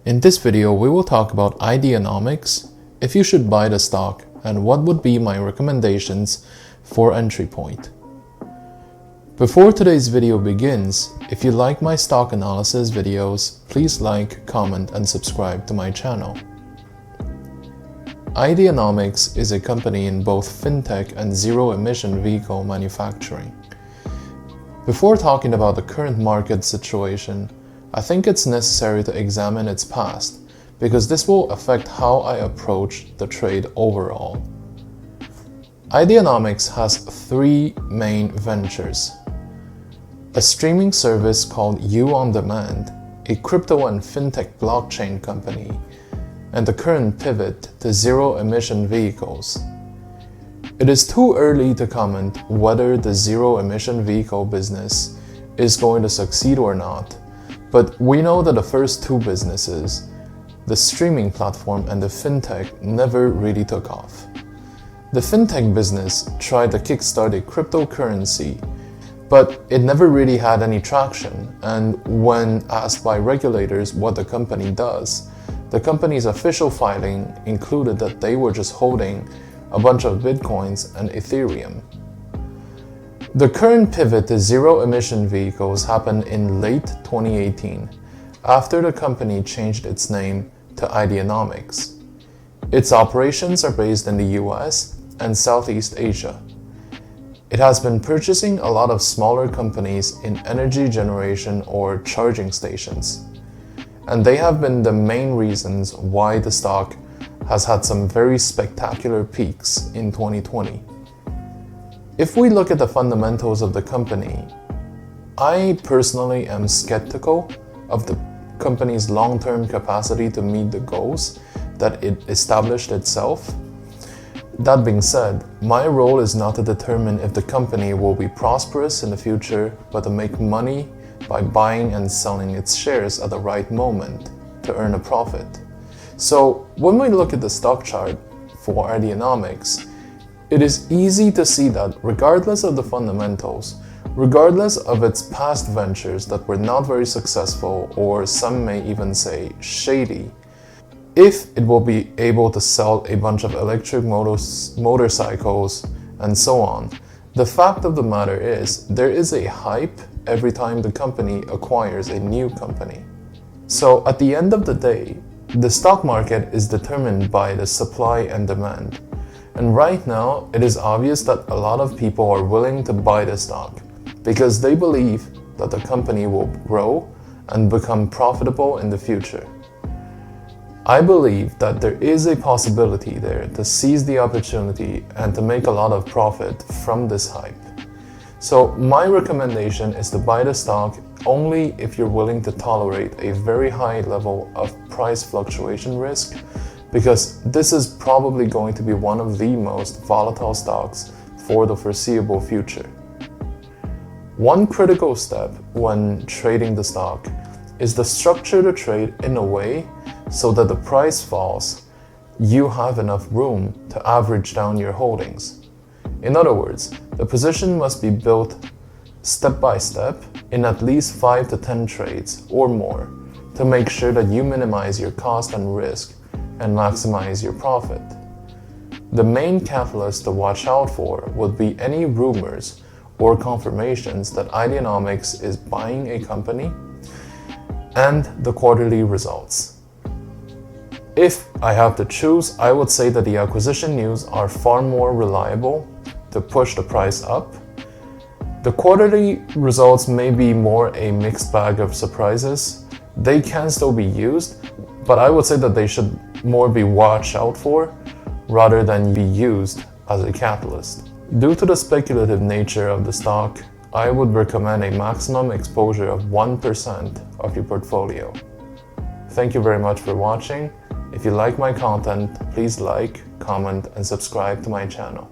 In this video, we will talk about Ideanomics, if you should buy the stock, and what would be my recommendations for entry point. Before today's video begins, if you like my stock analysis videos, please like, comment, and subscribe to my channel. Ideanomics is a company in both fintech and zero-emission vehicle manufacturing. Before talking about the current market situation, I think it's necessary to examine its past, because this will affect how I approach the trade overall. Ideanomics has three main ventures: a streaming service called You On Demand, a crypto and fintech blockchain company, and the current pivot to zero-emission vehicles. It is too early to comment whether the zero-emission vehicle business is going to succeed or not, but we know that the first two businesses, the streaming platform and the fintech, never really took off. The fintech business tried to kickstart a cryptocurrency, but it never really had any traction, and when asked by regulators what the company does, the company's official filing included that they were just holding a bunch of Bitcoins and Ethereum. The current pivot to zero-emission vehicles happened in late 2018, after the company changed its name to Ideanomics. Its operations are based in the US and Southeast Asia. It has been purchasing a lot of smaller companies in energy generation or charging stations, and they have been the main reasons why the stock has had some very spectacular peaks in 2020. If we look at the fundamentals of the company, I personally am skeptical of the company's long-term capacity to meet the goals that it established itself. That being said, my role is not to determine if the company will be prosperous in the future, but to make money by buying and selling its shares at the right moment to earn a profit. So when we look at the stock chart for Ideanomics, it is easy to see that regardless of the fundamentals, regardless of its past ventures that were not very successful, or some may even say shady, if it will be able to sell a bunch of electric motorcycles and so on, the fact of the matter is there is a hype every time the company acquires a new company. So at the end of the day, the stock market is determined by the supply and demand. And right now, it is obvious that a lot of people are willing to buy the stock because they believe that the company will grow and become profitable in the future. I believe that there is a possibility there to seize the opportunity and to make a lot of profit from this hype. So my recommendation is to buy the stock only if you're willing to tolerate a very high level of price fluctuation risk, because this is probably going to be one of the most volatile stocks for the foreseeable future. One critical step when trading the stock is to structure the trade in a way so that the price falls, you have enough room to average down your holdings. In other words, the position must be built step by step in at least 5 to 10 trades or more to make sure that you minimize your cost and risk and maximize your profit. The main catalyst to watch out for would be any rumors or confirmations that Ideanomics is buying a company and the quarterly results. If I have to choose, I would say that the acquisition news are far more reliable to push the price up. The quarterly results may be more a mixed bag of surprises. They can still be used, but I would say that they should more be watched out for rather than be used as a catalyst. Due to the speculative nature of the stock, I would recommend a maximum exposure of 1% of your portfolio. Thank you very much for watching. If you like my content, please like, comment, and subscribe to my channel.